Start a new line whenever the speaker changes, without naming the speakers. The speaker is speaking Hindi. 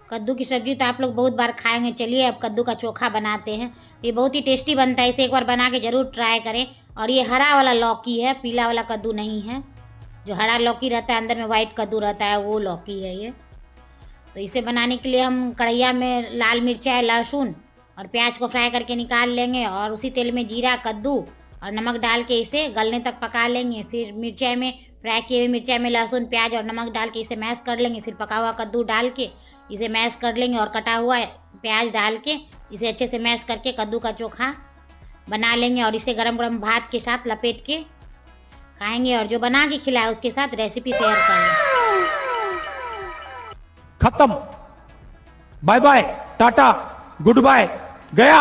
कद्दू की सब्जी तो आप लोग बहुत बार खाएंगे। चलिए अब कद्दू का चोखा बनाते हैं। ये बहुत ही टेस्टी बनता है, इसे एक बार बना के ज़रूर ट्राई करें। और ये हरा वाला लौकी है, पीला वाला कद्दू नहीं है। जो हरा लौकी रहता है, अंदर में वाइट कद्दू रहता है, वो लौकी है ये। तो इसे बनाने के लिए हम कढ़ैया में लाल मिर्चा, लहसुन और प्याज को फ्राई करके निकाल लेंगे और उसी तेल में जीरा, कद्दू और नमक डाल के इसे गलने तक पका लेंगे। फिर मिर्चाई में फ्राई किए हुए मिर्चाई में लहसुन, प्याज और नमक डाल के इसे मैश कर लेंगे। फिर पका हुआ कद्दू डाल के इसे मैश कर लेंगे और कटा हुआ प्याज डाल के इसे अच्छे से मैश करके कद्दू का चोखा बना लेंगे। और इसे गरम गरम भात के साथ लपेट के खाएंगे। और जो बना के खिलाए उसके साथ रेसिपी शेयर करें।
खत्म। Bye bye, tata, goodbye, गया।